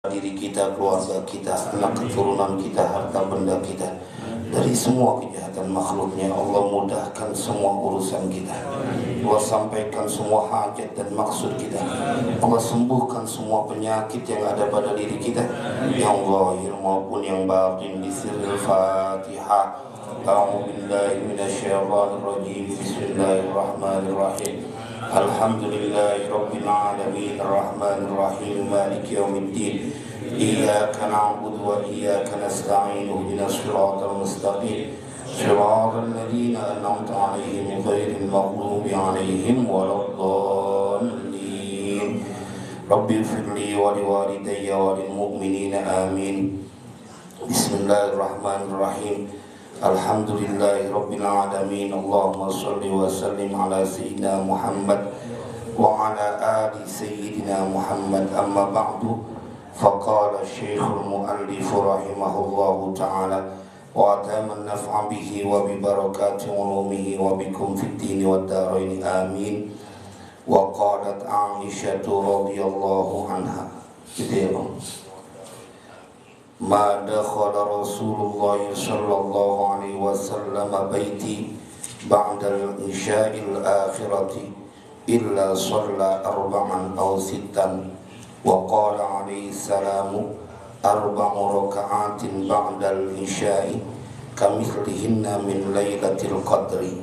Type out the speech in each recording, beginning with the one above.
diri kita, keluarga kita, anak keturunan kita, harta benda kita dari semua kejahatan makhluknya. Allah mudahkan semua urusan kita, Allah sampaikan semua hajat dan maksud kita, Allah sembuhkan semua penyakit yang ada pada diri kita yang zahir maupun yang batin. Di sirril Fatihah. A'udzubillahi minasyaitonir rajim. Bismillahirrahmanirrahim. Alhamdulillahi Rabbil Alamin Ar-Rahmanir Rahim Maliki Yawmiddin. Iyyaka na'budu wa iyyaka nasta'in. Ihdinas siratal mustaqim. Siratal ladzina an'amta 'alaihim ghairil maghdubi 'alaihim waladdallin. Rabbi ighfirli wa liwalidayya wa lil mu'minina amin. Bismillahirrahmanirrahim. Alhamdulillahi Rabbil Alamin. Allahumma salli wa sallim ala Sayyidina Muhammad wa ala ali Sayyidina Muhammad. Amma ba'du. Faqala Syekhul Mu'allif rahimahullahu ta'ala wa ataman naf'a bihi wa bi barakati ulumihi wa bikum fid dini wad darain amin. Wa qalat Aisyah radhiyallahu anha, ma dakhala Rasulullah sallallahu alaihi wasallam baiti ba'da al-isha'il akhirati illa shalla arba'an aw sittan wa qala alaihi salamu arba'u raka'atin ba'da al-isha'i kamithlihinna min lailatul qadri.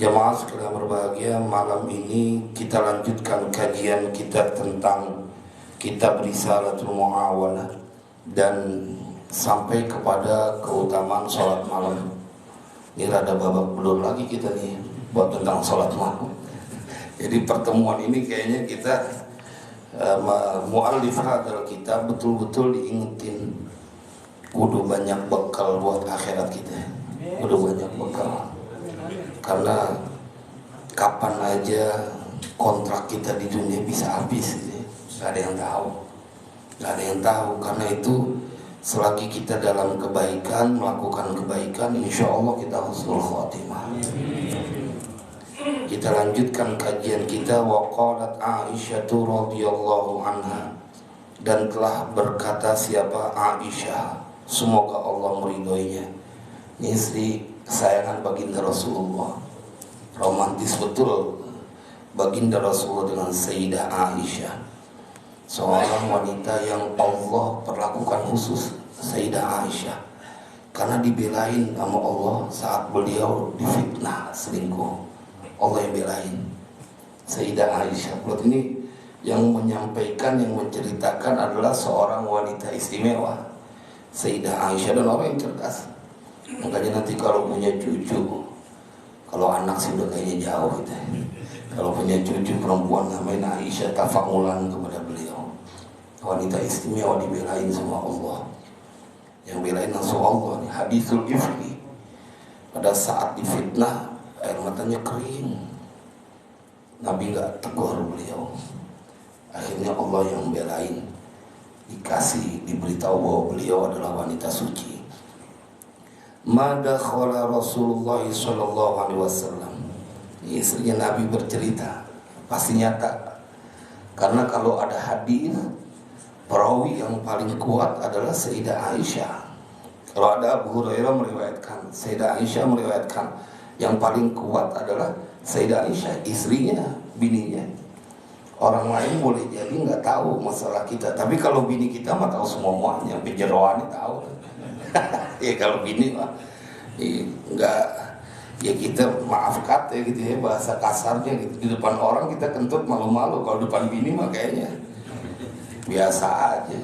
Jamaah sekalian berbahagia, malam ini kita lanjutkan kajian kita tentang Kitab Risalatul Mu'awanah dan sampai kepada keutamaan sholat malam. Ini rada babak belur lagi kita nih buat tentang sholat malam. Jadi pertemuan ini kayaknya kita mu'allif hadal kita betul-betul diingetin kudu banyak bekal buat akhirat kita. Kudu banyak bekal. Karena kapan aja kontrak kita di dunia bisa habis. Gak ada yang tahu. Karena itu selagi kita dalam kebaikan, melakukan kebaikan, insya Allah kita husnul khotimah. Kita lanjutkan kajian kita. Wa qalat Aisyah radhiyallahu anha, dan telah berkata siapa Aisyah, semoga Allah meridhoinya, ini istri kesayangan baginda Rasulullah. Romantis betul baginda Rasulullah dengan Sayyidah Aisyah, seorang wanita yang Allah perlakukan khusus. Sayyidah Aisyah karena dibelain sama Allah saat beliau difitnah selingkuh, Allah yang belain Sayyidah Aisyah. Buat ini yang menyampaikan, yang menceritakan adalah seorang wanita istimewa, Sayyidah Aisyah, dan orang yang cerdas. Makanya nanti kalau punya cucu, kalau anak sih udah kayaknya jauh gitu, kalau punya cucu perempuan namanya Aisyah, tafakulan kepada beliau. Wanita istimewa dibelain sama Allah. Yang belain langsung Allah nih. Hadithul ifki, pada saat difitnah air matanya kering, Nabi gak tegur beliau. Akhirnya Allah yang belain, diberitahu bahwa beliau adalah wanita suci. Ma dakhala Rasulullah sallallahu alaihi wasallam. Istrinya Nabi bercerita, pasti nyata. Karena kalau ada hadis, perawi yang paling kuat adalah Sayyidah Aisyah. Kalau ada Abu Hurairah meriwayatkan, Sayyidah Aisyah meriwayatkan, yang paling kuat adalah Sayyidah Aisyah, istrinya, bininya. Orang lain boleh jadi nggak tahu masalah kita, tapi kalau bini kita mah tahu semuanya, penjeroannya tahu. Ya kalau bini mah nggak, ya kita maaf kata gitu ya, bahasa kasarnya gitu. Di depan orang kita kentut malu-malu, kalau depan bini mah kayaknya biasa aja.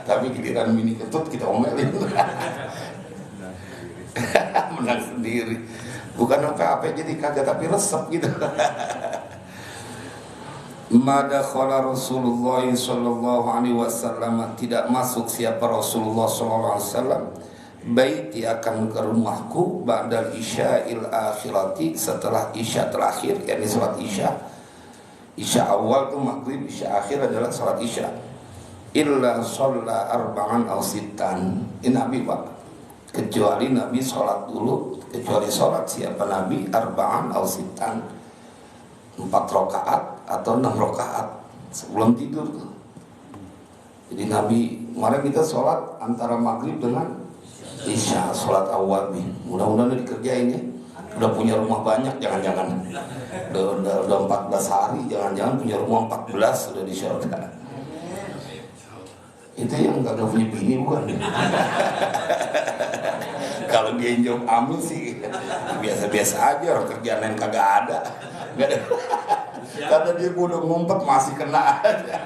Tapi giliran bini kentut kita omelin. Menang sendiri. Bukan apa-apa jadi kagak, tapi resep gitu. Madakhala Rasulullah sallallahu alaihi wasallam, tidak masuk siapa Rasulullah sallallahu alaihi wasallam, baiti akan ke rumahku ba'dal isya'il akhirati, setelah isya terakhir, yakni salat isya. Isya awal itu maghrib, isya akhir adalah salat isya. Illa shalla arba'an aw sittan. Ini Nabi Pak, kecuali Nabi sholat dulu, kecuali sholat siapa Nabi arba'an aw sittan, 4 rakaat atau 6 rakaat. sebelum tidur tuh. Jadi Nabi, kemarin kita sholat antara maghrib dengan isya, sholat awabin. Mudah-mudahan udah dikerjain ya. Udah punya rumah banyak, jangan-jangan udah 14 hari, jangan-jangan punya rumah 14 sudah di surga. Itu yang gak punya bini bukan? Kalau dia jawab amin sih biasa-biasa aja, orang kerjaan lain kagak ada. Gak ada. Kata dia udah ngumpet masih kena aja.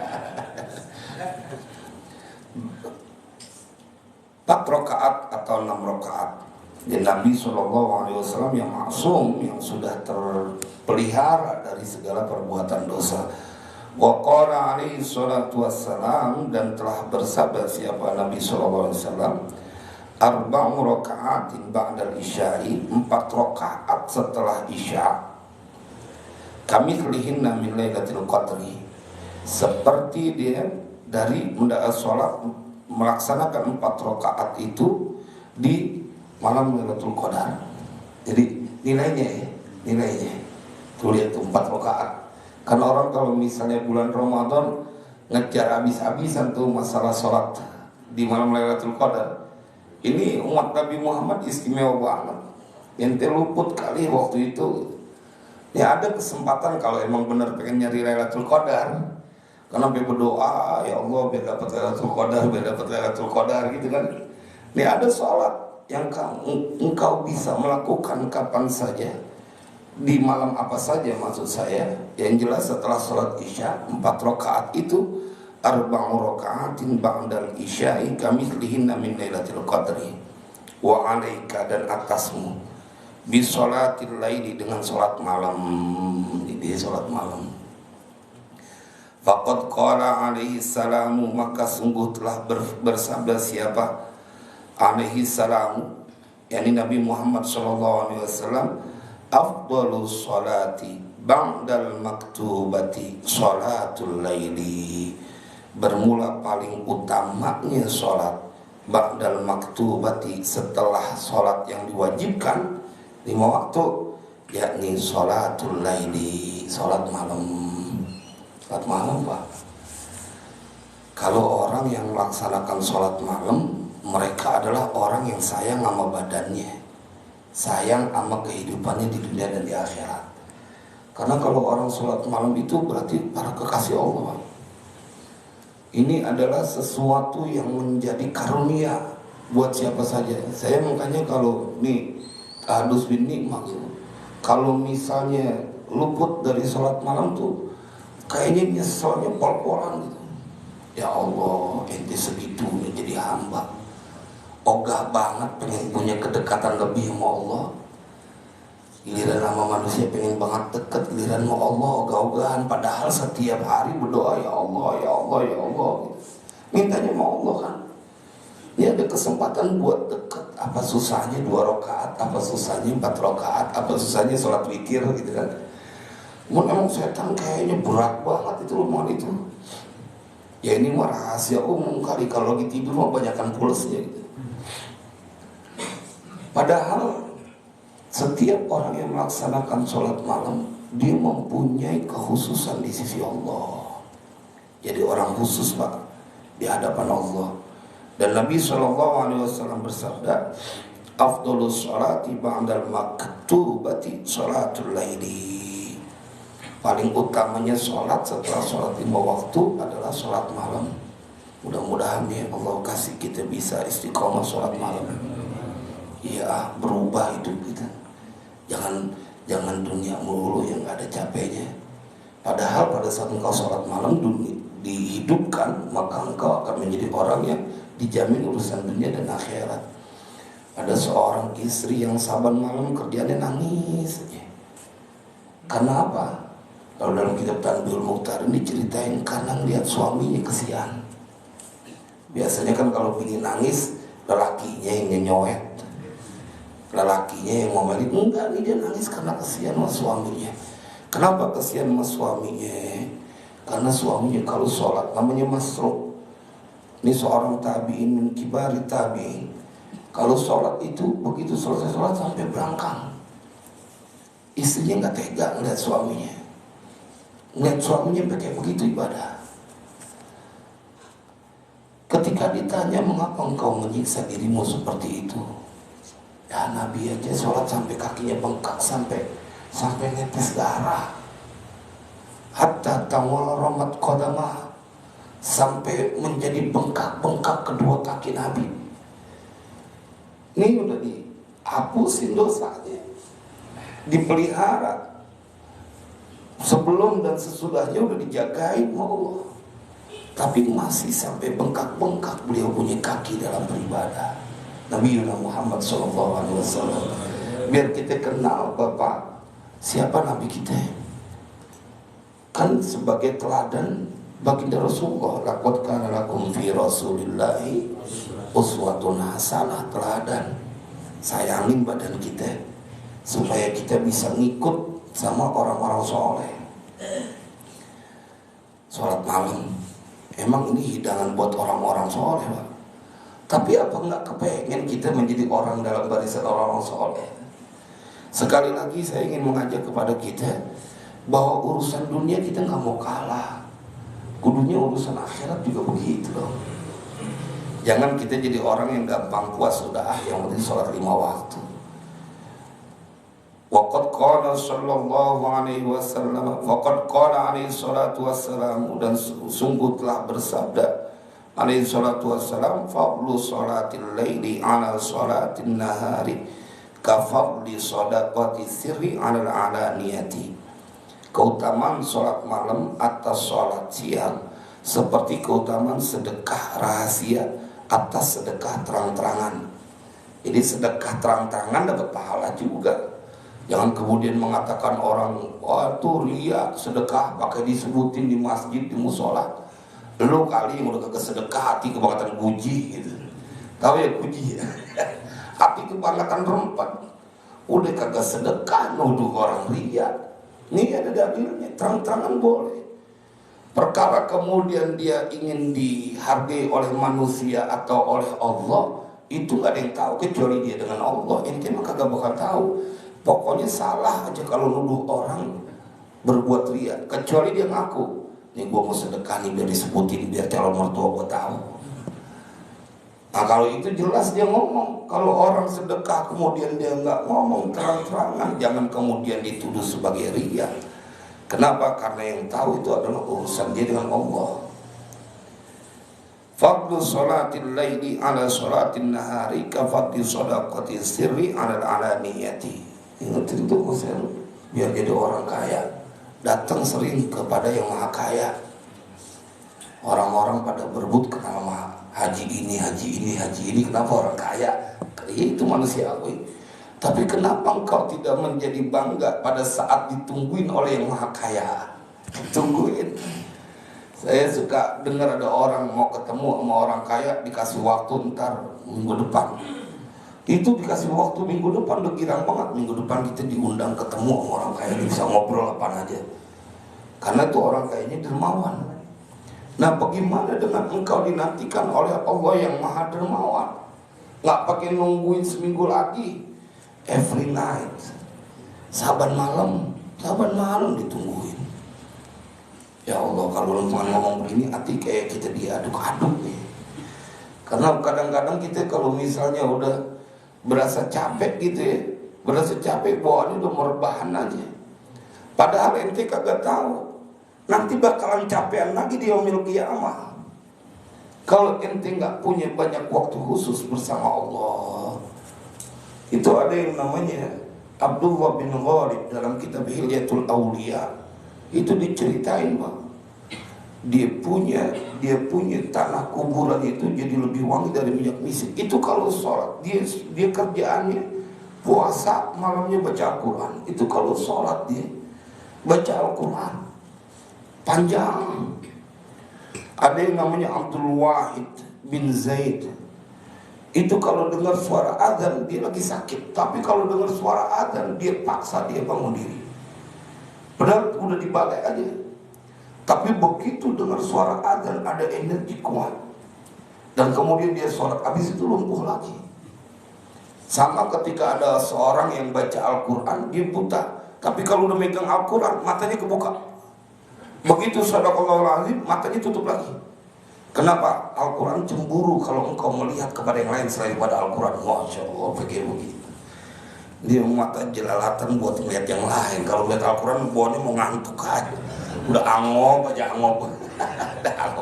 4 rakaat atau 6 rakaat. Dan Nabi SAW yang maksum, yang sudah terpelihara dari segala perbuatan dosa. Wa qala alaihi salatu wassalam, dan telah bersabda siapa Nabi SAW, arba'u raka'atin ba'dal isya'i, 4 rakaat setelah isya, kami kelihinna min lailatul qadri, seperti dia dari sholat melaksanakan 4 rakaat itu di malam Lailatul Qadar. Jadi nilainya tuh lihat tuh 4 rakaat. Kan orang kalau misalnya bulan Ramadan ngejar habis-habisan tuh masalah sholat di malam Lailatul Qadar. Ini umat Nabi Muhammad istimewa banget. Ente luput kali waktu itu. Ya ada kesempatan kalau emang benar pengen nyari Lailatul Qadar. Karena berdoa, ya Allah biar dapat Lailatul Qadar gitu kan. Ini ada sholat yang engkau bisa melakukan kapan saja, di malam apa saja maksud saya. Yang jelas setelah sholat isya 4 rakaat itu, arba'u raka'atin ba'dal isya'i kamitslihinna min lailatul qadri wa 'alaika, dan atasmu bisolatil laili, dengan sholat malam. Ini sholat malam. Faqad qala alaihi salamu, maka sungguh telah bersabda siapa alaihi salamu, yakni Nabi Muhammad SAW, afdalus sholati ba'dal maktubati sholatul laili, bermula paling utamanya sholat ba'dal maktubati, setelah sholat yang diwajibkan 5 waktu, yakni sholatul laili, sholat malam. Sholat malam Pak, kalau orang yang melaksanakan sholat malam, mereka adalah orang yang sayang sama badannya, sayang sama kehidupannya di dunia dan di akhirat. Karena kalau orang sholat malam itu berarti para kekasih Allah. Ini adalah sesuatu yang menjadi karunia buat siapa saja. Saya makanya kalau nih hadus bin nikmah, kalau misalnya luput dari sholat malam tuh kayaknya nyeselnya pol-polan gitu. Ya Allah, ente segitunya jadi hamba, ogah banget pengen punya kedekatan lebih sama Allah. Giliran sama manusia pengen banget deket, giliran sama Allah ogah-ogahan. Padahal setiap hari berdoa, ya Allah, ya Allah, ya Allah gitu. Mintanya sama Allah kan. Ini ada kesempatan buat deket. Apa susahnya 2 rakaat, apa susahnya 4 rakaat, apa susahnya sholat witir gitu kan. Emang setan kayaknya berat banget itu rumah itu. Ya ini mah rahasia umum kali, kalau lagi tidur mah banyakan pulsnya gitu. Padahal setiap orang yang melaksanakan sholat malam, dia mempunyai kekhususan di sisi Allah. Jadi orang khusus Pak di hadapan Allah. Dan Nabi SAW bersabda, afdhalus sholati ba'dal maktubati sholatul laili. Paling utamanya sholat setelah sholat 5 waktu adalah sholat malam. Mudah-mudahan ya Allah kasih kita bisa istiqomah sholat malam. Iya, berubah hidup kita. Jangan dunia melulu yang gak ada capeknya. Padahal pada saat engkau sholat malam dihidupkan, maka engkau akan menjadi orang yang dijamin urusan dunia dan akhirat. Ada seorang istri yang saban malam kerjanya nangis aja. Karena apa? Kalau dalam kitab Tanbihul Mukhtar ini ceritain karena lihat suaminya kesian. Biasanya kan kalau bini nangis, lelakinya yang nyenyowet, lelakinya yang ngomelin. Enggak, nih dia nangis karena kesian sama suaminya. Kenapa kesian sama suaminya? Karena suaminya kalau sholat, namanya Masruq, ini seorang tabi'in min kibari tabi'in, kalau sholat itu begitu selesai sholat sampai berangkang. Istrinya gak tega ngeliat suaminya pakai begitu ibadah. ditanya mengapa engkau menyiksa dirimu seperti itu. Ya Nabi aja sholat sampai kakinya bengkak, sampai netes darah. Hatta tawala romat qadamah, sampai menjadi bengkak-bengkak kedua kaki Nabi. Ini udah dihapusin dosanya, dipelihara. Sebelum dan sesudahnya udah dijagain Allah. Tapi masih sampai bengkak-bengkak beliau punya kaki dalam beribadah. Nabi Muhammad SAW. Biar kita kenal Bapak, siapa Nabi kita. Kan sebagai teladan baginda Rasulullah. Laqad kana lakum fi Rasulillahi uswatun hasanah, teladan. Sayangin badan kita supaya kita bisa ngikut sama orang-orang soleh. Sholat malam, emang ini hidangan buat orang-orang soleh, Pak. Tapi apa enggak kepengen kita menjadi orang dalam barisan orang-orang soleh? Sekali lagi saya ingin mengajak kepada kita bahwa urusan dunia kita nggak mau kalah. Kudunya urusan akhirat juga begitu loh. Jangan kita jadi orang yang gampang puas, sudah yang penting sholat 5 waktu. Waqad qala sallallahu alaihi wasallam, waqad qala alaihi salatu wassalam, dan sungguh telah bersabda alaihi salatu wassalam, fadlu salatil laili ala salatin nahari kafadli sadaqati sirri ala alaniyati. Keutamaan salat malam atas salat siang seperti keutamaan sedekah rahasia atas sedekah terang-terangan. Jadi sedekah terang-terangan dapat pahala juga. Jangan kemudian mengatakan orang, wah tuh ria sedekah pakai disebutin di masjid, di musola. Lu kali yang udah kagak sedekah, hati kebangetan guji gitu. Tahu ya guji ya? Hati kebangetan rempat. Udah kagak sedekah, nuduh orang ria. Ini ada dalilnya, terang-terangan boleh. Perkara kemudian dia ingin dihargai oleh manusia atau oleh Allah, itu gak ada yang tahu kecuali dia dengan Allah. Ini mah kagak bakal tahu. Pokoknya salah aja kalau nuduh orang berbuat ria, kecuali dia ngaku, nih gue mau sedekah nih biar disebutin, biar calon mertua gue tahu. Nah kalau itu jelas dia ngomong. Kalau orang sedekah kemudian dia nggak ngomong terang-terangan, jangan kemudian dituduh sebagai ria. Kenapa? Karena yang tahu itu adalah urusan dia dengan Allah. Fadlu sholatil laili ala sholatin nahari ka fadli shadaqati sirri ala alaniyati. Ingat itu Mas, biar jadi orang kaya datang sering kepada yang maha kaya. Orang-orang pada berebut kenal sama haji ini, kenapa orang kaya? Itu manusiawi. Tapi kenapa engkau tidak menjadi bangga pada saat ditungguin oleh yang maha kaya? Ditungguin. Saya suka dengar ada orang mau ketemu sama orang kaya, dikasih waktu ntar minggu depan. Itu dikasih waktu minggu depan, udah girang banget. Minggu depan kita diundang ketemu sama orang kaya, bisa ngobrol apa aja. Karena itu orang kayanya dermawan. Nah bagaimana dengan engkau dinantikan oleh Allah yang maha dermawan? Gak pakai nungguin seminggu lagi. Every night, saban malam ditungguin. Ya Allah, kalau lingkungan ngomong begini, hati kayak kita diaduk-aduk nih. Karena kadang-kadang kita kalau misalnya udah berasa capek gitu ya, bawaannya udah merebahan aja. Padahal ente kagak tahu nanti bakalan capean lagi di yaumil qiyamah. Kalau ente nggak punya banyak waktu khusus bersama Allah. Itu ada yang namanya Abdullah bin Ghalib dalam kitab Hilyatul Auliya. Itu diceritain, Pak. Dia punya tanah kuburan itu jadi lebih wangi dari minyak misik. Itu kalau sholat, dia kerjaannya puasa, malamnya baca Al-Quran. Itu kalau sholat dia baca Al-Quran panjang. Ada yang namanya Abdul Wahid bin Zaid. Itu kalau dengar suara azan dia lagi sakit, tapi kalau dengar suara azan dia paksa dia bangun diri. Padahal udah dibalik aja. Tapi begitu dengar suara azan ada energi kuat. Dan kemudian dia sholat, habis itu lumpuh lagi. Sama ketika ada seorang yang baca Al-Quran, dia buta. Tapi kalau udah megang Al-Quran, matanya kebuka. Begitu sadaqallahul azim, matanya tutup lagi. Kenapa? Al-Quran cemburu kalau engkau melihat kepada yang lain selain pada Al-Quran. Masya Allah, begitu. Dia mata jelalatan buat melihat yang lain. Kalau lihat Al-Quran, buahnya mau ngantuk aja. Udah angop aja, angop.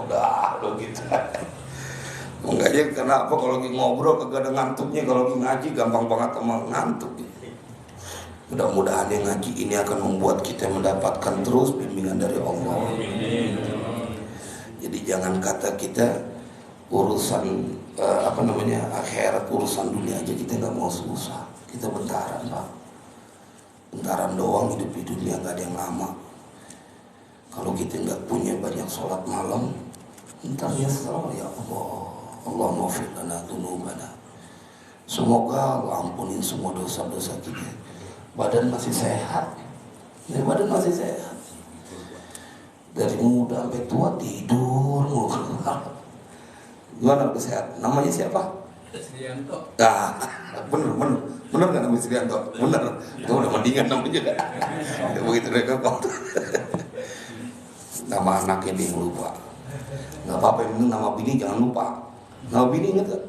Udah gitu. Makanya kenapa kalau lagi ngobrol kagak ada ngantuknya, kalau lagi ngaji gampang banget sama ngantuk. Mudah-mudahan yang ngaji ini akan membuat kita mendapatkan terus bimbingan dari Allah. Jadi jangan kata kita urusan akhirat, urusan dunia aja kita nggak mau susah. Kita bentaran Pak, bentaran doang hidup di dunia, nggak ada yang lama. Kalau kita nggak punya banyak sholat malam, ntar ya setelah ya Allah maafin lana dzunubana. Semoga Allah ampunin semua dosa-dosa kita. Badan masih sehat, badan masih sehat. Dari muda sampai tua tidur mulu. Gimana sehat? Namanya siapa? Srianto. Ah, bener nggak namanya Srianto? Bener. Itu udah mendingan namanya. Udah begitu mereka kok. Nama anaknya dia yang lupa. Nggak apa-apa, yang penting nama bini jangan lupa. Nama bini inget gak?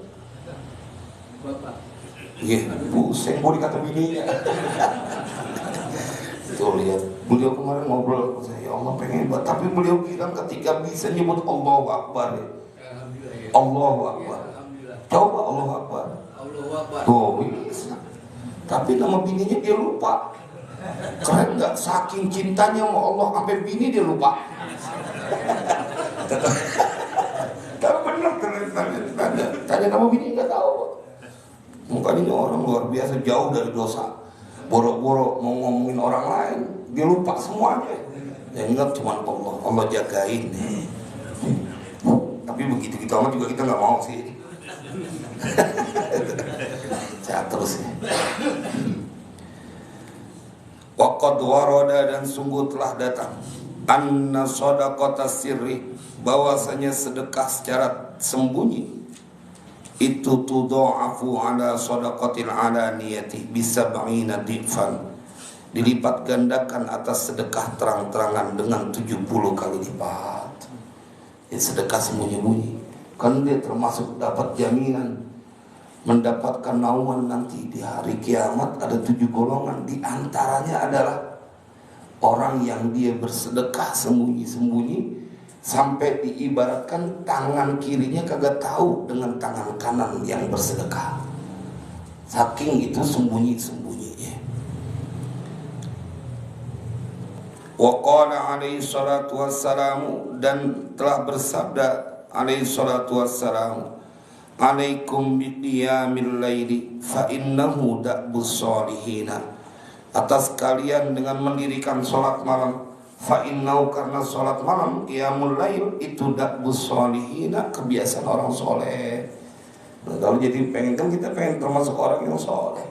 Bapak. Iya, pusing mau dikata bininya. Tuh lihat, beliau kemarin ngobrol saya, ya Allah pengen banget, tapi beliau bilang ketika bisa nyebut Allahu Akbar, Allahu Akbar, coba Allahu Akbar, tuh bisa. Tapi nama bininya dia lupa. Keren nggak? Saking cintanya sama Allah sampai bini dia lupa. Tapi benar tanya nama bini nggak tahu. Mukanya orang luar biasa, jauh dari dosa. Boro-boro mau ngomongin orang lain, dia lupa semuanya. Yang ingat cuma Allah jagain. Tapi begitu kita amat juga kita nggak mau sih. Saya terus ya. Waqad warada, dan sungguh telah datang anna shadaqata sirri, bahwasanya sedekah secara sembunyi itu tudha'afu ala shadaqatil alaniyati bisab'ina dhifan, dilipat gandakan atas sedekah terang-terangan dengan 70 kali lipat. Jadi sedekah sembunyi-bunyi kan dia termasuk dapat jaminan mendapatkan naungan nanti di hari kiamat. Ada 7 golongan, di antaranya adalah orang yang dia bersedekah sembunyi-sembunyi sampai diibaratkan tangan kirinya kagak tahu dengan tangan kanan yang bersedekah. Saking itu sembunyi-sembunyinya. Wa qala alaihi salatu wassalamu, dan telah bersabda alaihi salatu wassalamu, alaikum biqiyamil laili fa innahu da'bus solihina, atas kalian dengan mendirikan sholat malam. Fa innahu, karena sholat malam, qiyamul lail itu da'bus solihina, kebiasaan orang soleh. Nah, kalau jadi pengen, kan kita pengen termasuk orang yang soleh.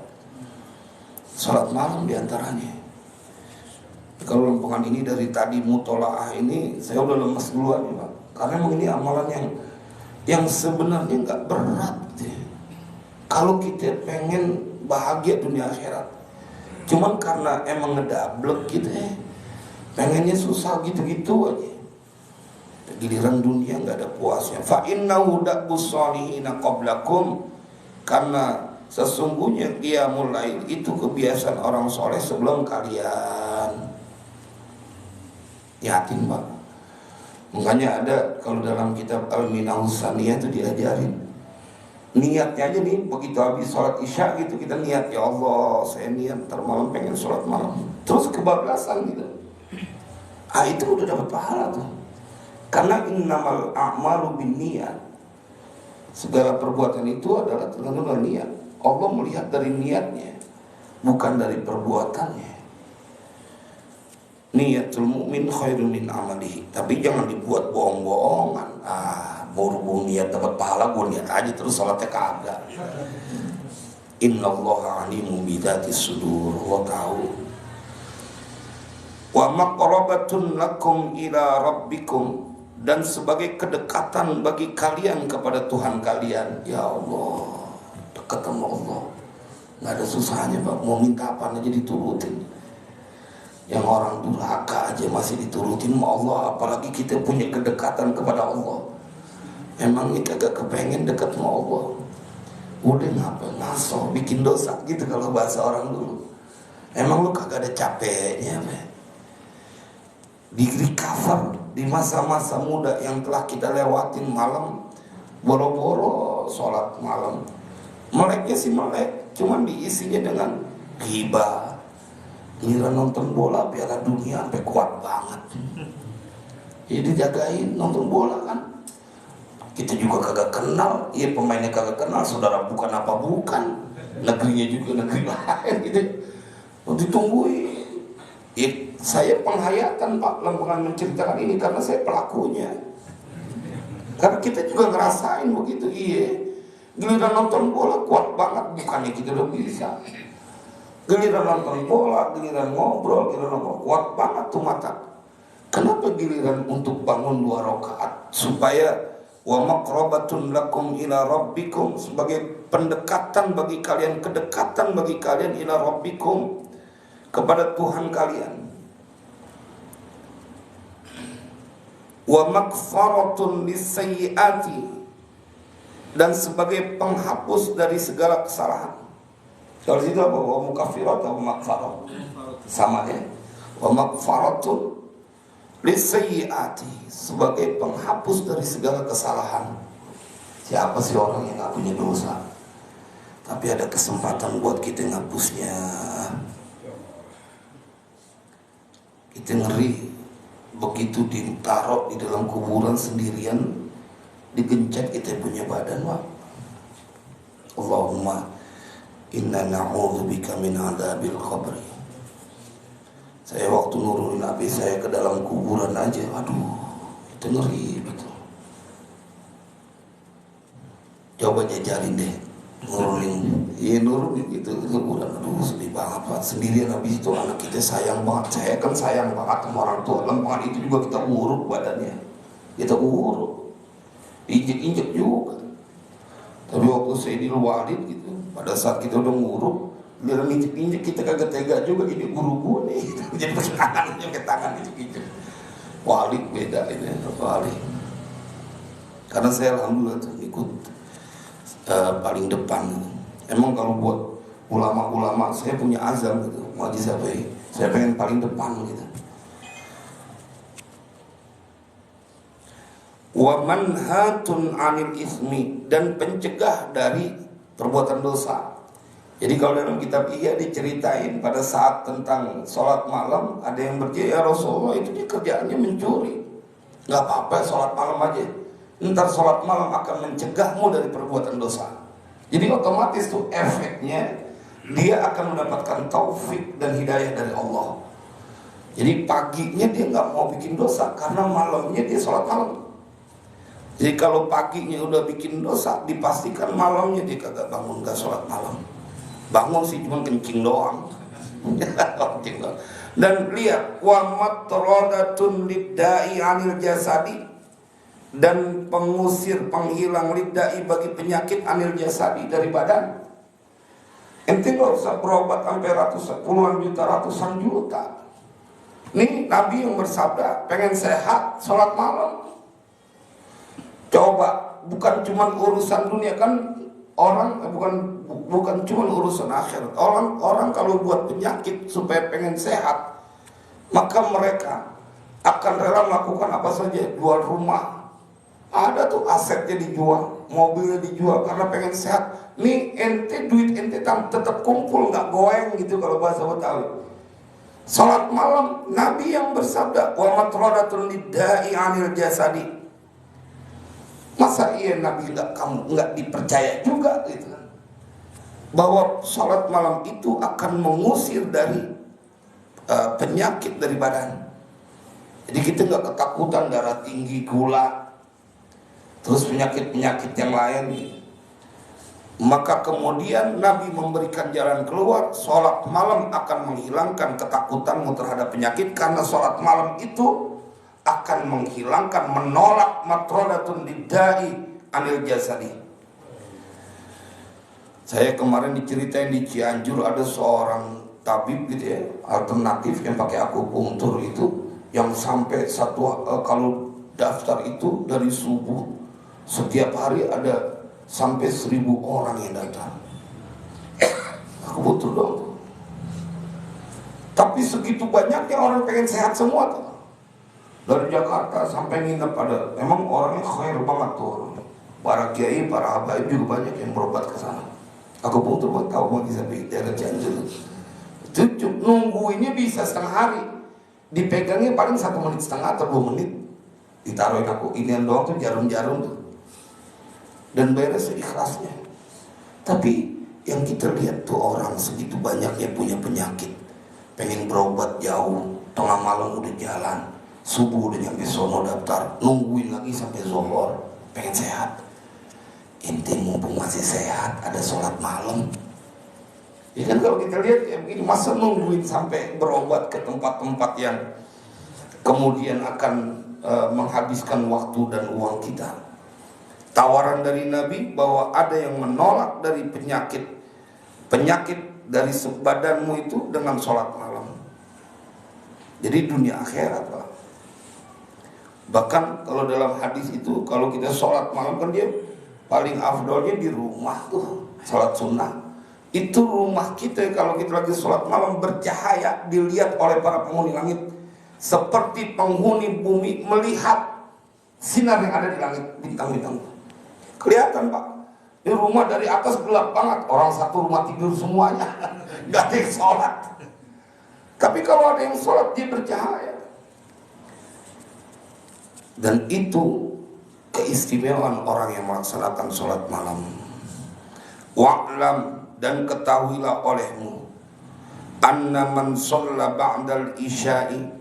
Sholat malam diantaranya. Kalau lempengan ini dari tadi mutolaah ini saya udah lemes duluan ya Pak, karena emang ini amalan yang sebenarnya nggak berat ya. Kalau kita pengen bahagia dunia akhirat, cuman karena emang ngedablek gitu ya, pengennya susah gitu-gitu aja. Giliran dunia nggak ada puasnya. Fa innahu da'bus solihina qablakum, karena sesungguhnya qiyamul lail itu kebiasaan orang soleh sebelum kalian. Yakin Pak. Makanya ada kalau dalam kitab Al-Minahus Saniyah itu diajarin niatnya aja nih, begitu habis sholat isya gitu kita niat, ya Allah saya niat ntar malam pengen sholat malam, terus kebablasan gitu. Itu udah dapat pahala tuh. Karena innamal a'malu binniyat, segala perbuatan itu adalah tergantung dari niat. Allah melihat dari niatnya, bukan dari perbuatannya. Niatul mu'min khairun min amalihi, tapi jangan dibuat bohong-bohongan. Buru-buru niat dapat pahala, gue niat aja terus salatnya kagak. Innallaha alimun bidzatis sudur, Allah tahu. Wa maqrabatun lakum ila rabbikum, dan sebagai kedekatan bagi kalian kepada Tuhan kalian. Ya Allah, dekat sama Allah, nggak ada susahnya Pak. Mau minta apa aja diturutin. Yang orang durhaka aja masih diturutin sama Allah, apalagi kita punya kedekatan kepada Allah. Emangnya kagak kepengen dekat sama Allah. Udah ngapa ngaso bikin dosa gitu kalau bahasa orang dulu. Emang lu kagak ada capeknya apa? Di recover di masa-masa muda yang telah kita lewatin malam, boro-boro sholat malam. Meleknya sih melek, cuman diisinya dengan ghibah. Giliran nonton bola Piala Dunia sampai kuat banget. Jadi jagain nonton bola kan. Kita juga kagak kenal, iya pemainnya kagak kenal, saudara bukan apa bukan, negerinya juga negeri lain gitu. Ditungguin. Ya, saya penghayatan Pak Lempengan menceritakan ini karena saya pelakunya. Karena kita juga ngerasain begitu, iya. Giliran nonton bola kuat banget, bukannya kita udah bisa. Giliran nonton bola, giliran ngobrol, giliran ngobrol, kuat banget tuh mata. Kenapa giliran untuk bangun 2 rakaat supaya wa maqrabatun lakum ila rabbikum, sebagai pendekatan bagi kalian, kedekatan bagi kalian ila rabbikum, kepada Tuhan kalian, wa maghfaratun lisayyiati, dan sebagai penghapus dari segala kesalahan. Kalau situ apa? Wa mukaffirat atau maghfarah? Sama ya. Wa maghfaratun lisayyiati, sebagai penghapus dari segala kesalahan. Siapa sih orang yang gak punya dosa? Tapi ada kesempatan buat kita ngapusnya. Kita ngeri begitu ditaruh di dalam kuburan sendirian, digencet kita punya badan, Pak. Allahumma inna na'udzubika min adzabil qabri. Saya waktu nurunin api saya ke dalam kuburan aja, aduh, itu ngeri betul. Coba jajarin deh, nurunin, iya nurunin gitu ke kuburan, aduh sedih banget Pak. Sendirian habis itu anak kita sayang banget, saya kan sayang banget sama orang tua. Lempengan itu juga kita urut badannya, kita urut, injek-injek juga. Tapi waktu saya di Walid gitu, pada saat kita udah nguruk, dia injek-injek, kita kagak tega juga, ini guru gue nih, jadi pakai tangan, pakai tangan injek-injek. Walid beda ini, Walid. Karena saya alhamdulillah tuh ikut paling depan. Emang kalau buat ulama-ulama, saya punya azam gitu, mau disapai, saya pengen paling depan gitu. Wa manhatun 'anil ismi, dan pencegah dari perbuatan dosa. Jadi kalau dalam kitab Ihya diceritain pada saat tentang sholat malam, ada yang berkata, ya Rasulullah itu dia kerjaannya mencuri. Gak apa-apa sholat malam aja, ntar sholat malam akan mencegahmu dari perbuatan dosa. Jadi otomatis tuh efeknya dia akan mendapatkan taufik dan hidayah dari Allah. Jadi paginya dia gak mau bikin dosa, karena malamnya dia sholat malam. Jadi kalau paginya udah bikin dosa, dipastikan malamnya dia kagak bangun, gak sholat malam. Bangun sih cuma kencing doang. Dan lihat, wa matradatun lidda'i 'anil jasadi, dan pengusir, penghilang lidda'i bagi penyakit 'anil jasadi, dari badan. Ente gak usah berobat sampai puluhan juta, ratusan juta. Nih Nabi yang bersabda, pengen sehat, sholat malam. Coba, bukan cuma urusan dunia kan, orang bukan cuma urusan akhirat. Orang kalau buat penyakit supaya pengen sehat, maka mereka akan rela melakukan apa saja, jual rumah. Ada tuh asetnya dijual, mobilnya dijual karena pengen sehat. Nih ente, duit ente tetap kumpul, nggak goeng gitu kalau bahasa Betawi. Salat malam, Nabi yang bersabda, wa matradatun lidda'i 'anil jasadi. Masa iya Nabi nggak dipercaya juga gitu kan, bahwa sholat malam itu akan mengusir dari penyakit dari badan. Jadi kita nggak ketakutan darah tinggi, gula, terus penyakit-penyakit yang lain. Maka kemudian Nabi memberikan jalan keluar, sholat malam akan menghilangkan ketakutanmu terhadap penyakit, karena sholat malam itu akan menghilangkan, menolak matradatun lidda'i 'anil jasadi. Saya kemarin diceritain di Cianjur ada seorang tabib gitu ya, alternatif yang pakai akupunktur itu, yang sampai kalau daftar itu dari subuh Setiap hari ada sampai 1.000 orang yang datang. Aku butuh dong. Tapi segitu banyaknya orang pengen sehat semua tuh. Dari Jakarta sampai nginep ada. Memang orangnya khair banget tuh. Para kiai, para habaib juga banyak yang berobat ke sana. Aku butuh buat tahu mau bisa daerah Cianjur. Cukup nunggu ini bisa setengah hari. Dipegangnya paling 1 menit setengah atau 2 menit. Ditaruhin aku inian doang tuh, jarum-jarum tuh. Dan beres seikhlasnya. Tapi yang kita lihat tuh orang segitu banyaknya punya penyakit, pengen berobat jauh, tengah malam udah jalan, subuh udah nyampe sono daftar, nungguin lagi sampai zuhur, pengen sehat. Inti mumpung masih sehat, ada sholat malam. Ya kan kalau kita lihat kayak begini, masa nungguin sampai berobat ke tempat-tempat yang kemudian akan menghabiskan waktu dan uang kita. Tawaran dari Nabi bahwa ada yang menolak dari penyakit dari badanmu itu dengan sholat malam. Jadi dunia akhirat Pak. Bahkan kalau dalam hadis itu, kalau kita sholat malam kan dia paling afdolnya di rumah tuh, sholat sunnah. Itu rumah kita kalau kita lagi sholat malam bercahaya, dilihat oleh para penghuni langit, seperti penghuni bumi melihat sinar yang ada di langit, bintang-bintang. Kelihatan Pak, di rumah dari atas gelap banget, orang satu rumah tidur semuanya, nggak ada yang sholat. Tapi kalau ada yang sholat dia bercahaya. Dan itu keistimewaan orang yang melaksanakan sholat malam. Wa'lam, dan ketahuilah olehmu, anna man sholla ba'dal isya'i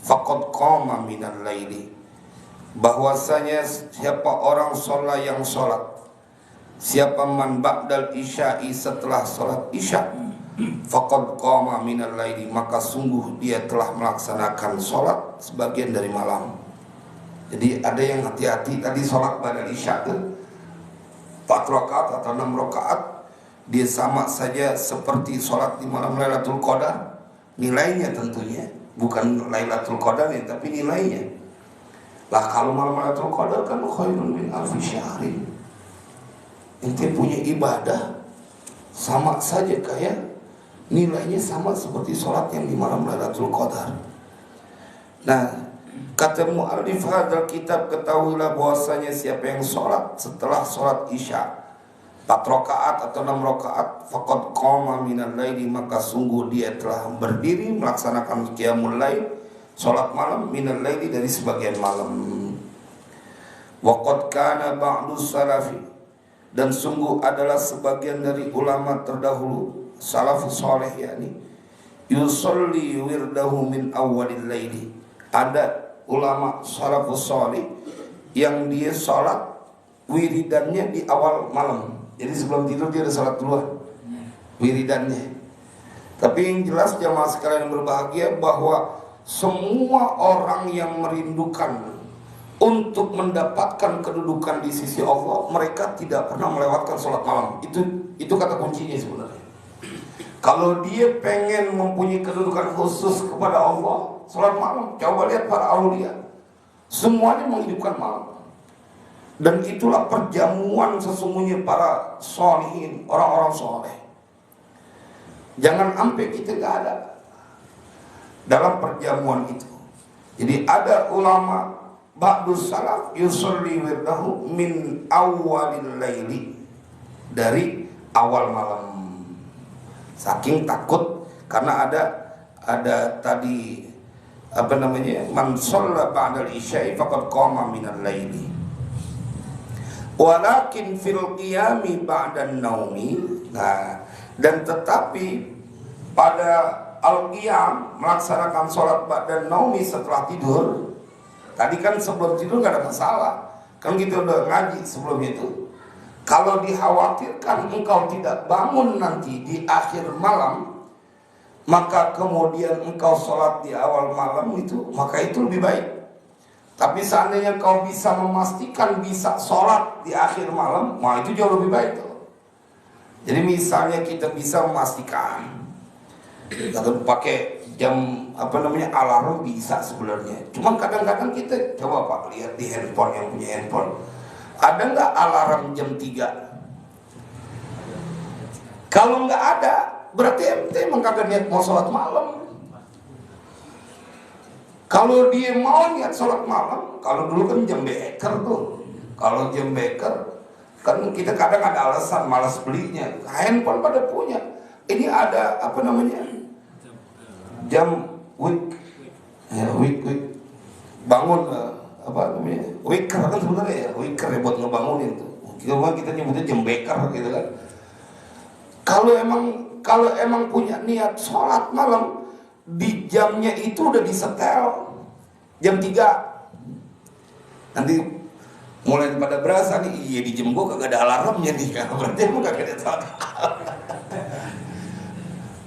faqad qama minal laili, bahwasanya siapa orang sholat yang sholat, siapa man ba'dal isya'i, setelah sholat isya, faqad qama minal laili, maka sungguh dia telah melaksanakan sholat sebagian dari malam. Jadi ada yang hati-hati tadi sholat ba'dal isya itu 4 rakaat atau 6 rakaat, dia sama saja seperti sholat di malam Lailatul Qadar. Nilainya tentunya bukan Lailatul Qadar ya, tapi nilainya. Lah kalau malam Lailatul Qadar kan khairun min alfi syahrin. Ente punya ibadah sama saja kayak nilainya sama seperti sholat yang di malam Lailatul Qadar. Nah, kata mu'allif hadzal kitab, ketahuilah bahwasanya siapa yang sholat setelah sholat isya 4 rakaat atau 6 rakaat, faqad qama minal laili, maka sungguh dia telah berdiri melaksanakan qiyamul lail, sholat malam, minal laili, dari sebagian malam. Wa qad kana ba'du salafi, dan sungguh adalah sebagian dari ulama terdahulu, salafus saleh yakni, yusolli wirdahu min awwalil laili. Ada ulama salafus saleh yang dia sholat wiridannya di awal malam. Jadi sebelum tidur dia ada sholat duluan wiridannya. Tapi yang jelas jamaah sekalian berbahagia bahwa semua orang yang merindukan untuk mendapatkan kedudukan di sisi Allah, mereka tidak pernah melewatkan sholat malam. Itu kata kuncinya sebenarnya. Kalau dia pengen mempunyai kedudukan khusus kepada Allah, sholat malam. Coba lihat para aulia, semuanya menghidupkan malam. Dan itulah perjamuan sesungguhnya para sholihin, orang-orang soleh. Jangan sampai kita gak ada dalam perjamuan itu. Jadi ada ulama ba'dus salaf yusolli wirdahu min awwalil laili, dari awal malam. Saking takut, karena ada tadi man shalla ba'dal isya'i faqad qama minal laili. Walakin fil qiyami ba'dan naumi. Nah, dan tetapi pada al-qiyam, melaksanakan sholat ba'dan naumi, setelah tidur. Tadi kan sebelum tidur gak ada masalah, kan kita udah ngaji sebelum itu. Kalau dikhawatirkan engkau tidak bangun nanti di akhir malam, maka kemudian engkau sholat di awal malam itu, maka itu lebih baik. Tapi seandainya kau bisa memastikan bisa sholat di akhir malam, wah itu jauh lebih baik tuh. Jadi misalnya kita bisa memastikan, kita pakai jam alarm bisa sebenarnya. Cuman kadang-kadang kita coba Pak lihat di handphone, yang punya handphone, Ada nggak alarm jam 3? Kalau nggak ada, berarti ente emang kagak niat mau sholat malam. Kalau dia mau niat sholat malam, kalau dulu kan jam beker tuh. Kalau jam beker, kan kita kadang ada alasan malas belinya. Handphone pada punya. Ini ada apa namanya? Jam wake, ya, wake. Bangun apa namanya? Waker kan sebenarnya ya, waker ya buat ngebangunin tuh. Kita nyebutnya jam beker gitu kan. Kalau emang punya niat sholat malam, di jamnya itu udah disetel jam 3. Nanti mulai pada berasa nih, iya di jam gua kagak ada alarmnya nih, kan berarti emang kagak ada sholat.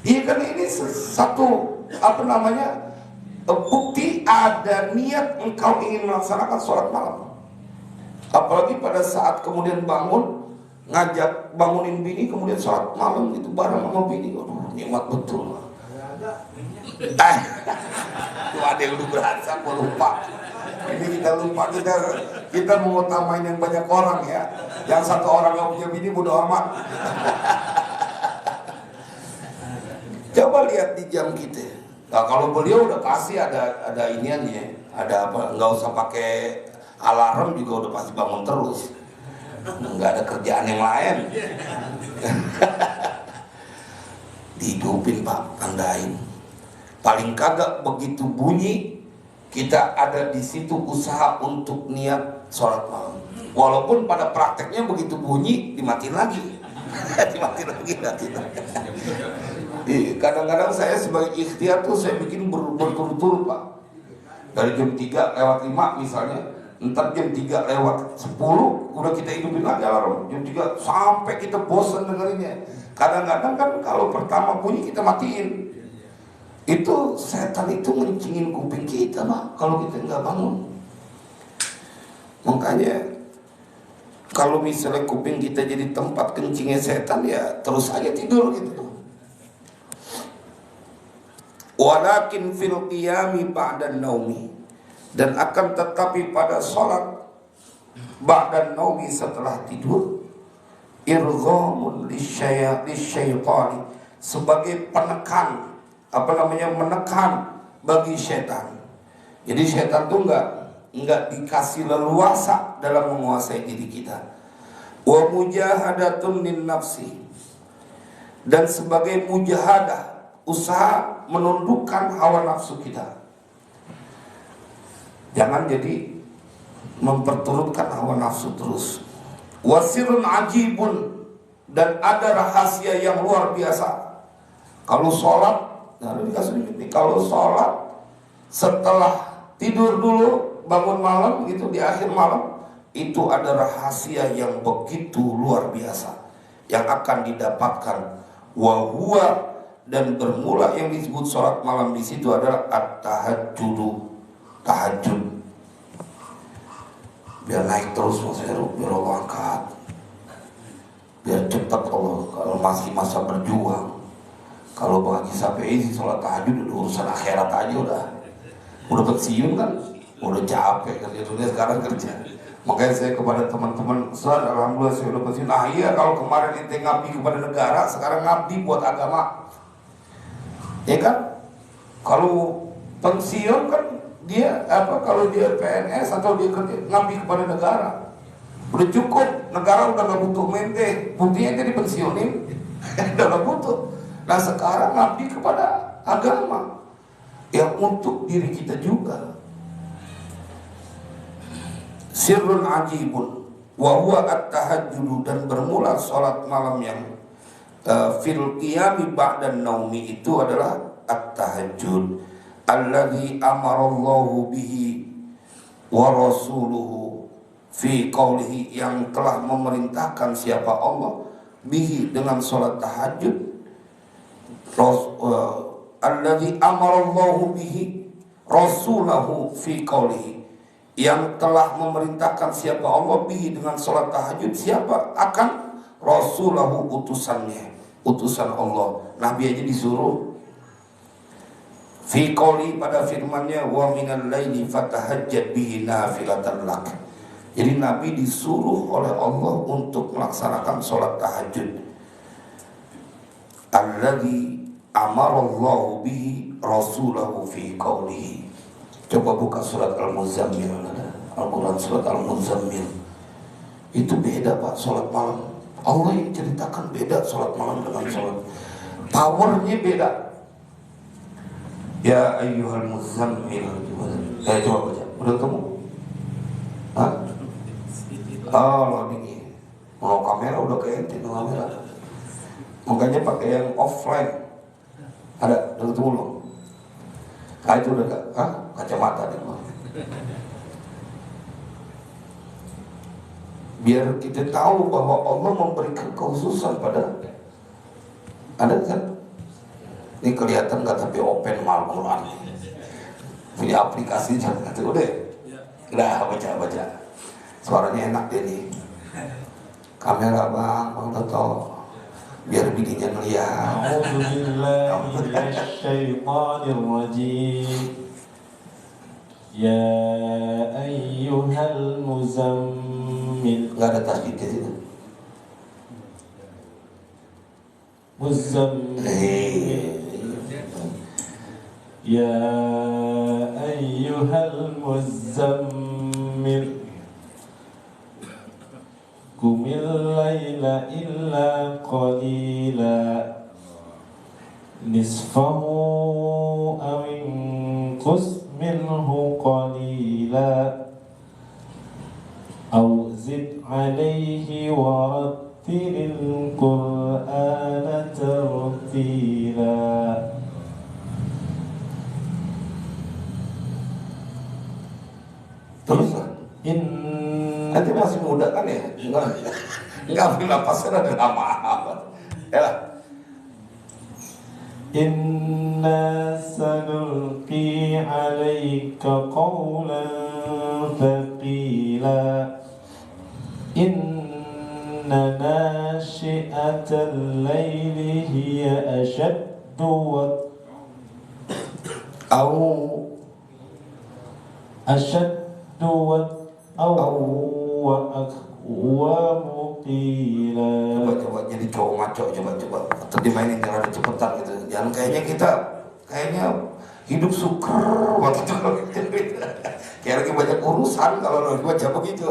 Iya kan, ini satu apa namanya, bukti ada niat engkau ingin melaksanakan sholat malam. Apalagi pada saat kemudian bangun, ngajak bangunin bini, kemudian sholat malam gitu bareng sama bini. Aduh, nikmat betul. Tuh ada yang udah berasa, gua lupa. Ini kita lupa, kita mengutamain yang banyak orang ya. Yang satu orang yang punya bini bodo amat. Coba lihat di jam kita. Nah, kalau beliau udah pasti ada iniannya, ada apa? Nggak usah pakai alarm juga udah pasti bangun terus. Nggak ada kerjaan yang lain. Dihidupin Pak, tandain. Paling kagak begitu bunyi, kita ada di situ usaha untuk niat sholat malam. Walaupun pada prakteknya begitu bunyi dimatiin lagi. Dimatiin lagi. Kadang-kadang saya sebagai ikhtiar tuh saya bikin berturut-turut Pak. Dari jam 3 lewat 5 misalnya, entar jam 3 lewat 10 udah kita hidupin lagi alarm. Jam 3 sampai kita bosan dengerinnya. Kadang-kadang kan kalau pertama bunyi kita matiin. Itu setan itu ngencingin kuping kita Pak, kalau kita nggak bangun. Makanya kalau misalnya kuping kita jadi tempat kencingnya setan, ya terus aja tidur gitu. Walakin fil qiyami ba'dan naumi, dan akan tetapi pada sholat ba'dan naumi setelah tidur, irghamun lisyaitani, sebagai penekan, apa namanya, menekan bagi setan. Jadi setan tuh enggak dikasih leluasa dalam menguasai diri kita. Wa mujahadatun lin nafsi, dan sebagai mujahadah, usaha menundukkan hawa nafsu kita. Jangan jadi memperturutkan hawa nafsu terus. Wasirun ajibun, dan ada rahasia yang luar biasa. Kalau sholat, kalau sholat setelah tidur dulu, bangun malam gitu di akhir malam, itu ada rahasia yang begitu luar biasa yang akan didapatkan. Wa huwa, dan bermula yang disebut sholat malam di situ adalah at-tahajjudu, tahajud. Biar naik terus Mas Heru, biar Allah angkat, biar cepat Allah. Kalau masih masa berjuang, kalau Bang Haji Sapi sih sholat tahajud udah urusan akhirat aja udah pensiun kan, udah capek kerja dunia, sekarang kerja. Makanya saya kepada teman-teman, Ustaz, alhamdulillah saya udah pensiun. Ah iya, kalau kemarin ente ngabdi kepada negara, sekarang ngabdi buat agama. Ya kan? Kalau pensiun kan dia apa? Kalau dia PNS atau dia kerja ngabdi kepada negara, udah cukup, negara udah gak butuh mente, buktinya dia dipensiunin, udah gak butuh. Nah sekarang ngabdi kepada agama, yang untuk diri kita juga. Sirrun ajibun wa huwa at-tahajjudu, dan bermula sholat malam yang fil qiyami ba'dan naumi itu adalah at-tahajjud alladzi amarallahu bihi wa rasuluhu fi qaulihi, yang telah memerintahkan siapa Allah bihi dengan sholat tahajud, alladzi amarallahu bihi rasulahu fi qaulihi, yang telah memerintahkan siapa Allah bihi dengan sholat tahajud, siapa? Akan rasulahu, utusannya, utusan Allah. Nabi aja disuruh. Fi qouli, pada firmannya, wa minal laili fatahajjad bihi nafilatan lak, Jadi Nabi disuruh oleh Allah untuk melaksanakan sholat tahajud. Alladzi amarallahu bihi rasulahu fi qawlihi. Coba buka surat Al-Muzammil, Al-Quran surat Al-Muzammil. Itu beda Pak sholat malam. Allah yang ceritakan beda sholat malam dengan sholat. Powernya beda. Ya ayyuhal muzammil. Coba baca. Udah ketemu? Hah? Oh loading ini. Mau kamera udah keentin kamera. Makanya pakai yang offline. Ada? Udah ketemu belum? Ah itu udah gak? Hah? Kacamata deh. Biar kita tahu bahwa Allah memberikan kekhususan pada. Ada kan? Ini kelihatan nggak tapi open Al-Quran. Punya aplikasi jangan udah. Udah baca. Suaranya enak deh nih. Kamera bang Toto. Biar bininya ngeliat. A'udzubillahiminasyaitonirrajim. Ya ayyuhal muzammil. Nggak ada tasbih di situ. Muzammil. Ya ayyuhal muzammil. Qumil laila illa qalila nisfahu aw inqus minhu qalila aw zid alayhi wa rattilil qur'ana tartila. Terus lah. Nanti masih muda kan ya? Enggak ambil napasnya ada lama apa? Ya lah. Inna sanulqi alayka qawlan thaqila. Inna nashi'atal layli hiya ashaddu wa muqila. Coba jadi cowok maco, coba terdimainin jangan ada cepetan gitu. Jangan kayaknya hidup suker waktu itu kayak lagi banyak urusan kalau lo baca begitu.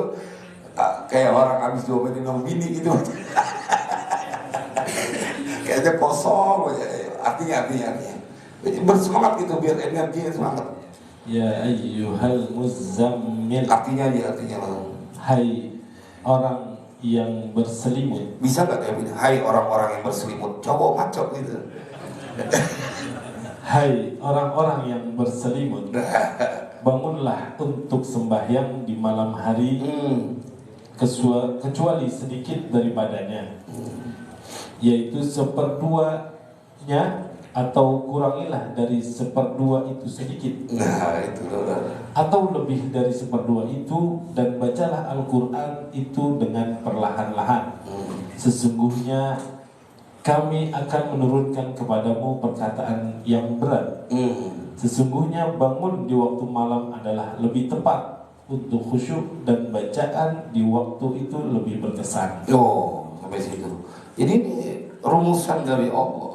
Kayak orang habis diomelin sama bini gitu. Kayaknya kosong aja. Artinya bersemangat gitu biar energinya semangat. Ya ayyuhal muzammil. Artinya lah. Hai orang yang berselimut. Bisa nggak kayak gini? Hai orang-orang yang berselimut. Cowok macok gitu. Hai orang-orang yang berselimut. Bangunlah untuk sembahyang di malam hari, kecuali sedikit daripadanya, yaitu seperduanya, atau kurangilah dari seperdua itu sedikit. Nah itu loh. Atau lebih dari seperdua itu, dan bacalah Al-Quran itu dengan perlahan-lahan. Sesungguhnya kami akan menurunkan kepadamu perkataan yang berat. Sesungguhnya bangun di waktu malam adalah lebih tepat untuk khusyuk, dan bacaan di waktu itu lebih berkesan. Oh, sampai situ. Jadi ini rumusan dari Allah.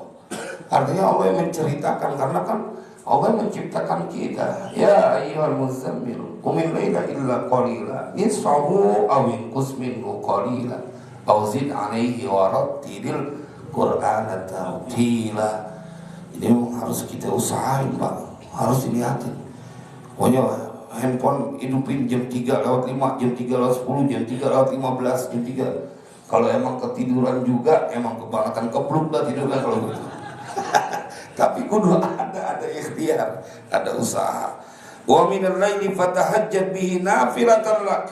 Artinya Allah yang menceritakan, karena kan Allah yang menciptakan kita. Ya ayyuhal muzammil qumil laila illa qalila nisfahu aw inqus minhu qalila aw zid alaihi wa rattilil qur'ana tartila. Ini harus kita usahain Pak, harus dilihatin. Pokoknya handphone hidupin jam 3:05, jam 3:10, jam 3:15, jam 3. Kalau emang ketiduran juga, emang kebangetan kebluk lah tidurnya kalau gitu. Tapi kudu ada ikhtiar, ada usaha. Wa minal laili fatahajjat bihi nafilatan lak.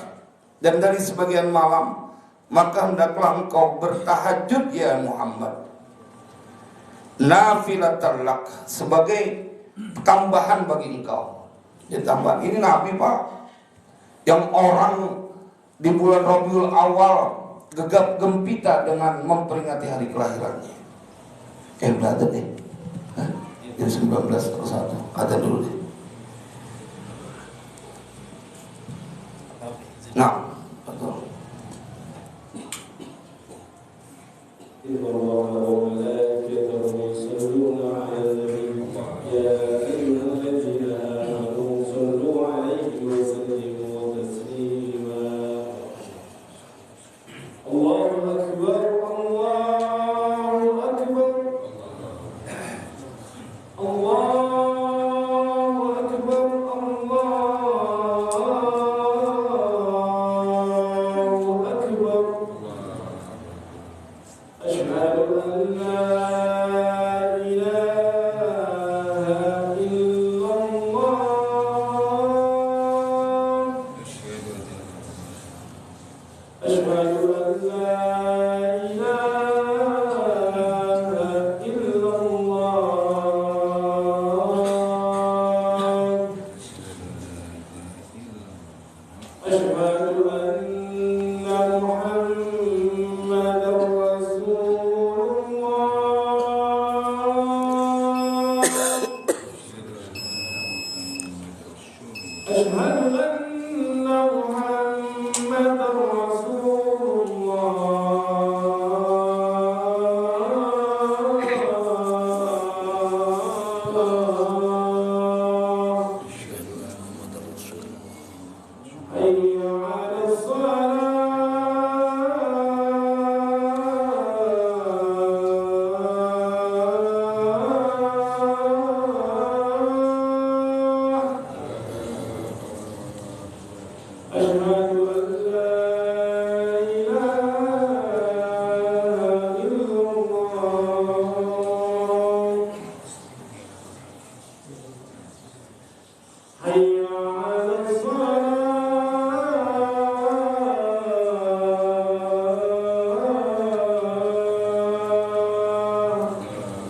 Dan dari sebagian malam maka hendaklah engkau bertahajud ya Muhammad. Nafilatan lak, sebagai tambahan bagi engkau. Ya tambahan. Ini Nabi Pak, yang orang di bulan Rabiul Awal gegap gempita dengan memperingati hari kelahirannya. Udah ada nih. Jam 19:01 ada dulu deh. Nah, إن الله وملائكته يصلون على النبي يا أيها الذين آمنوا صلوا عليه وسلموا تسليما الله أكبر الله أكبر الله أكبر الله أكبر أشهد أن لا إله إلا الله أشهد أن لا إله إلا الله أشهد أن محمدا رسول الله أشهد أن محمدا رسول الله حي على الصلاة أشهد أن لا إله إلا الله حي على الصلاة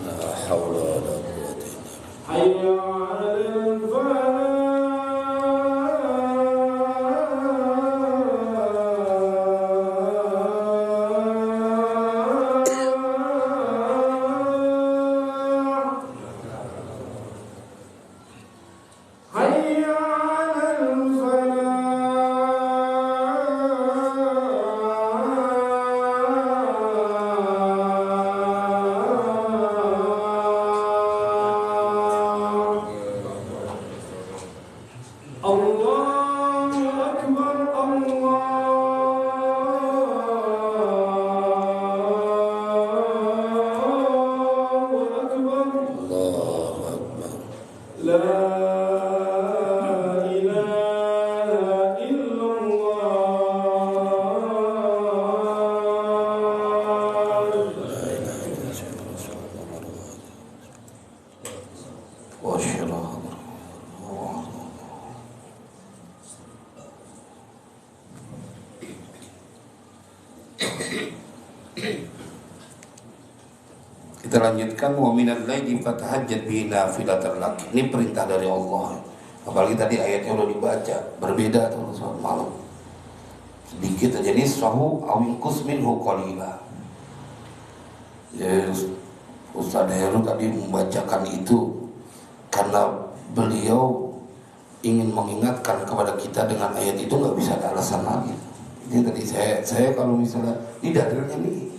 لا حول ولا قوة حي على الفلاح حي على الفلاح الله أكبر الله أكبر الله أكبر لا إله إلا الله واشرح Kita lanjutkan wa minal laili fatahajjat bihi nafilatan lak. Ini perintah dari Allah. Apalagi tadi ayatnya udah dibaca, berbeda tuh salat malam. Sedikit aja nih sahu awin kusminhu qalila. Ya, Ustaz Heru tadi membacakan itu karena beliau ingin mengingatkan kepada kita dengan ayat itu nggak bisa ada alasan lagi. Ini tadi saya kalau misalnya ini dalilnya nih,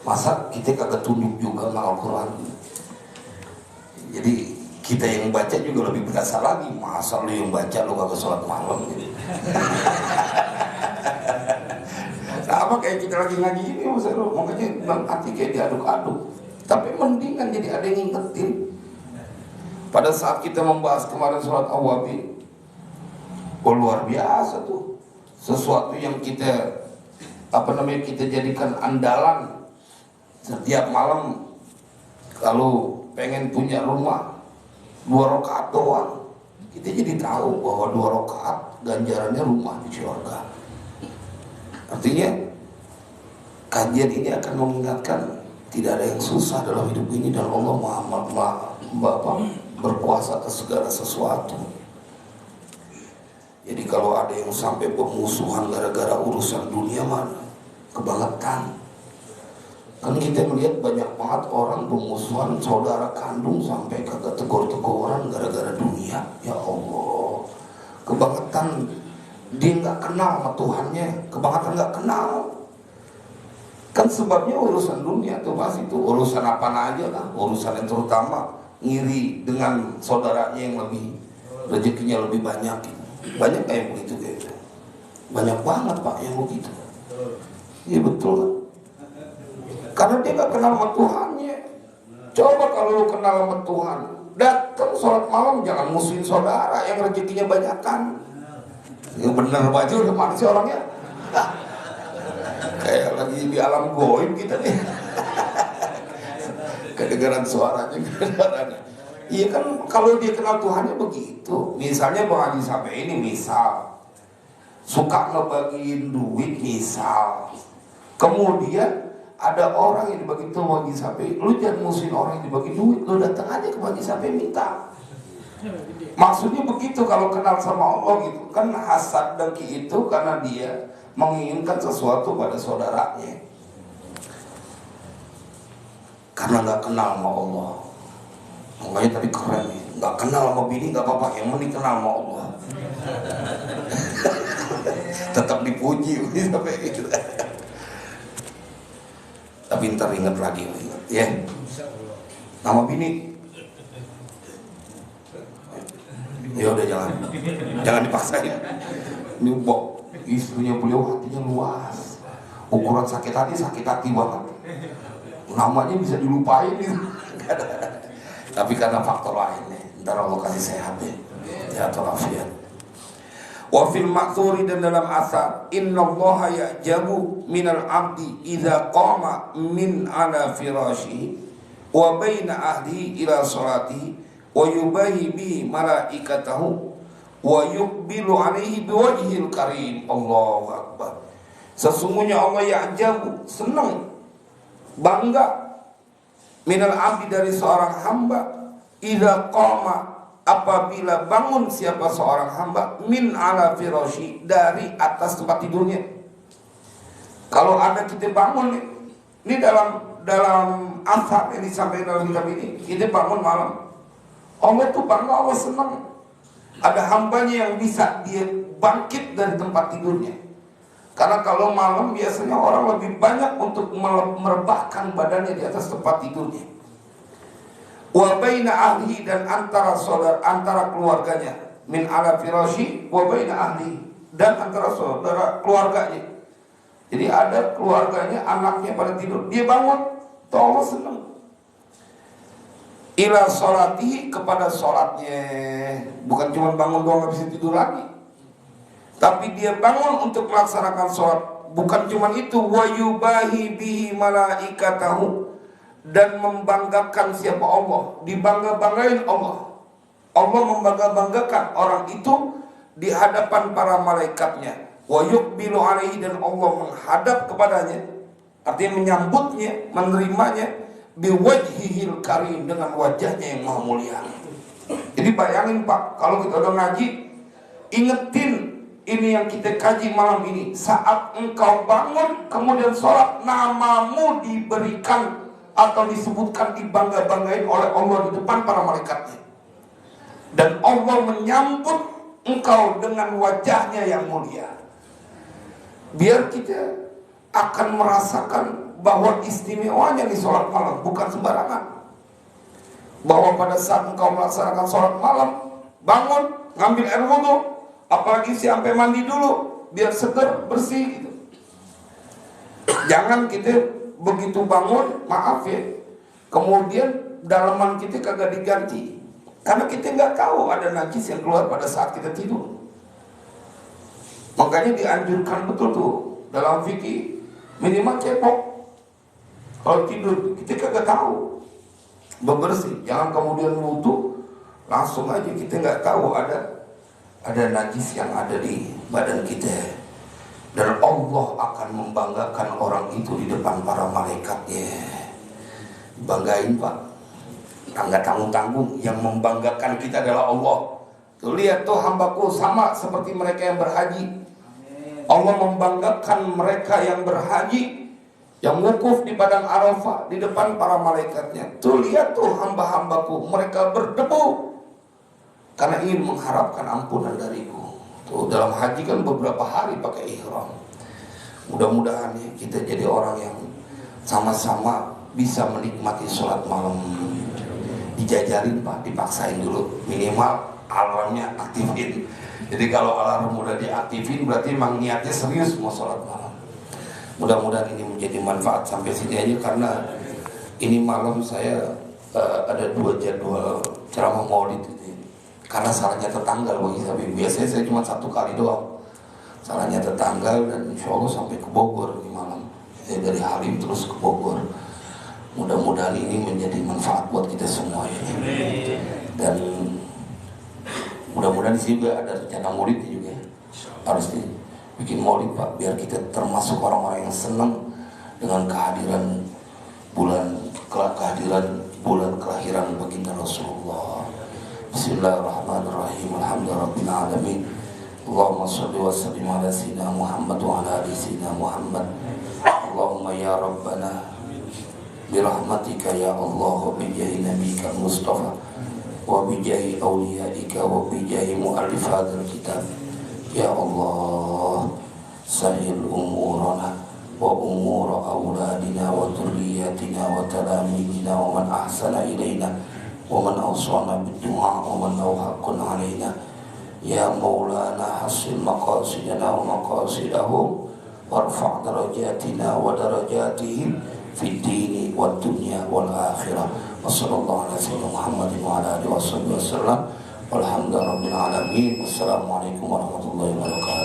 masa kita kagak tunduk juga sama Al-Quran. Jadi kita yang baca juga lebih berasa lagi, masa lu yang baca lu kagak sholat malam gitu. Sama kayak kita lagi ngaji ini Mas Heru, makanya dalam hati kayak diaduk-aduk. Tapi mendingan jadi ada yang ngingetin. Pada saat kita membahas kemarin sholat awabin, luar biasa tuh, sesuatu yang kita kita jadikan andalan setiap malam. Kalau pengen punya rumah 2 rakaat doang, kita jadi tahu bahwa 2 rakaat ganjarannya rumah di surga. Artinya kajian ini akan mengingatkan tidak ada yang susah dalam hidup ini, dan Allah Maha berkuasa atas segala sesuatu. Jadi kalau ada yang sampai bermusuhan gara-gara urusan dunia, mana kebangetan. Kan kita melihat banyak banget orang bermusuhan saudara kandung sampai kagak tegur-teguran gara-gara dunia. Ya Allah, kebangetan. Dia nggak kenal sama Tuhannya, kebangetan nggak kenal. Kan sebabnya urusan dunia tuh Mas, itu urusan apa aja lah, urusan yang terutama ngiri dengan saudaranya yang lebih rezekinya lebih banyak. Banyak kayak begitu gitu. Banyak banget Pak yang begitu. Iya betul kan? Karena dia gak kenal sama Tuhannya. Coba kalau lu kenal sama Tuhan, datang sholat malam jangan musuhin saudara yang rezekinya banyakan. Ya bener baju udah mana sih orangnya? Kayak lagi di alam goib kita nih. Kedengaran suaranya. Iya kan kalau dia kenal Tuhannya begitu. Misalnya Bang Haji sampai ini misal suka ngebagiin duit misal, kemudian ada orang yang dibagi tuh Bang Haji sampai, lu jangan musuhin orang yang dibagi duit, lu datang aja ke Bang Haji sampai minta. Maksudnya begitu kalau kenal sama Allah gitu kan. Hasad dengki itu karena dia menginginkan sesuatu pada saudaranya karena nggak kenal sama Allah. Makanya tadi keren nih, nggak kenal sama bini nggak apa-apa, yang penting kenal sama Allah. Tetap dipuji sampai gitu. Tapi ntar inget lagi ya, nama bini ya udah jangan dipaksain. Ini istrinya beliau hatinya luas, ukuran sakit hati banget, namanya bisa dilupain gitu. Tapi karena faktor lain nih, ntar Allah kasih sehat ya atau afiat. Wa fil ma'thuri, dan dalam asar, innallaha ya'jabu minal abdi idza qama min ala firashihi wa baina ahlihi ila salatihi wa yubahi bihi malaikatahu wa yuqbilu alaihi biwajhil karim. Allahu akbar. Sesungguhnya Allah ya'jabu, senang, bangga, minal abdi, dari seorang hamba, idza qama, apabila bangun siapa seorang hamba, min ala firasyi, dari atas tempat tidurnya. Kalau ada kita bangun nih, ini dalam asar yang disampaikan dalam kitab ini, kita bangun malam, Allah tuh bangga, Allah senang ada hambanya yang bisa dia bangkit dari tempat tidurnya. Karena kalau malam biasanya orang lebih banyak untuk merebahkan badannya di atas tempat tidurnya. Wa baina ahli, dan antara keluarganya, min ala firasyi wa baina ahli, dan antara saudara keluarganya. Jadi ada keluarganya, anaknya pada tidur, dia bangun, Allah senang. Ila sholatihi, kepada sholatnya, bukan cuma bangun doang habis tidur lagi, tapi dia bangun untuk melaksanakan sholat. Bukan cuma itu, wa yubahi bihi malaikatahu, dan membanggakan siapa Allah, dibangga-banggain Allah. Allah membangga-banggakan orang itu di hadapan para malaikatnya. Wa yuqbilu alaihi, dan Allah menghadap kepadanya, artinya menyambutnya, menerimanya, biwajhihil karim, dengan wajahnya yang maha mulia. Jadi bayangin Pak, kalau kita udah ngaji, ingetin ini yang kita kaji malam ini. Saat engkau bangun kemudian sholat, namamu diberikan atau disebutkan, dibangga-banggain oleh Allah di depan para malaikatnya, dan Allah menyambut engkau dengan wajahnya yang mulia. Biar kita akan merasakan bahwa istimewanya di sholat malam bukan sembarangan. Bahwa pada saat engkau melaksanakan sholat malam, bangun, ngambil air wudhu, apalagi sampai mandi dulu biar seger, bersih gitu. Jangan kita begitu bangun, maaf ya, kemudian dalaman kita kagak diganti, karena kita nggak tahu ada najis yang keluar pada saat kita tidur. Makanya dianjurkan betul tuh dalam fikih, minimal cepok kalau tidur, kita kagak tahu, bebersih. Jangan kemudian wudhu langsung aja, kita nggak tahu ada najis yang ada di badan kita. Dan Allah akan membanggakan orang itu di depan para malaikatnya. Banggain Pak, nggak tanggung-tanggung. Yang membanggakan kita adalah Allah. Tuh lihat tuh, hambaku sama seperti mereka yang berhaji. Allah membanggakan mereka yang berhaji, yang wukuf di padang Arafah di depan para malaikatnya. Tuh lihat tuh hamba-hambaku, mereka berdebu karena ingin mengharapkan ampunan dariku. Tuh dalam haji kan beberapa hari pakai ihram. Mudah-mudahan ya, kita jadi orang yang sama-sama bisa menikmati sholat malam. Dijajarin Pak, dipaksain dulu, minimal alarmnya aktifin. Jadi kalau alarm udah diaktifin berarti memang niatnya serius mau sholat malam. Mudah-mudahan ini menjadi manfaat sampai sini aja, karena ini malam saya ada 2 jadwal ceramah maulid gitu. Karena salahnya tetanggal bagi saya. Biasanya saya cuma 1 kali doang. Salahnya tetanggal, dan insya Allah sampai ke Bogor di malam. Saya dari Halim terus ke Bogor. Mudah-mudahan ini menjadi manfaat buat kita semua ya. Dan mudah-mudahan sih juga ada rencana maulid juga ya. Harus bikin maulid Pak, biar kita termasuk orang-orang yang senang dengan kehadiran bulan kelahiran baginda Rasulullah. Bismillahirrahmanirrahim. Alhamdulillahirabbil alamin. Allahumma shalli wa sallim ala sayyidina Muhammad wa ala ali sayyidina Muhammad. Allahumma ya Rabbana birahmatika ya Allah, wa bijahi nabiyika Mustafa, wa bijahi awliyaika, wa bijahi mu'allif hadzal kitab. Ya Allah, sahil umurana wa umura awladina wa dhurriyyatina wa talamidina wa man ahsana ilaina wa man awsana bid-du'a wa man lahu haqqun alaina. Ya Maulana hasil maqasidana wa maqasidahum warfa' darajatina wa darajatihim fid dini wad dunya wal akhirah. Wassallallahu ala sayyidina Muhammadin wa ala alihi wasallam. Walhamdulillahirabbil alamin. Wassalamualaikum warahmatullahi wabarakatuh.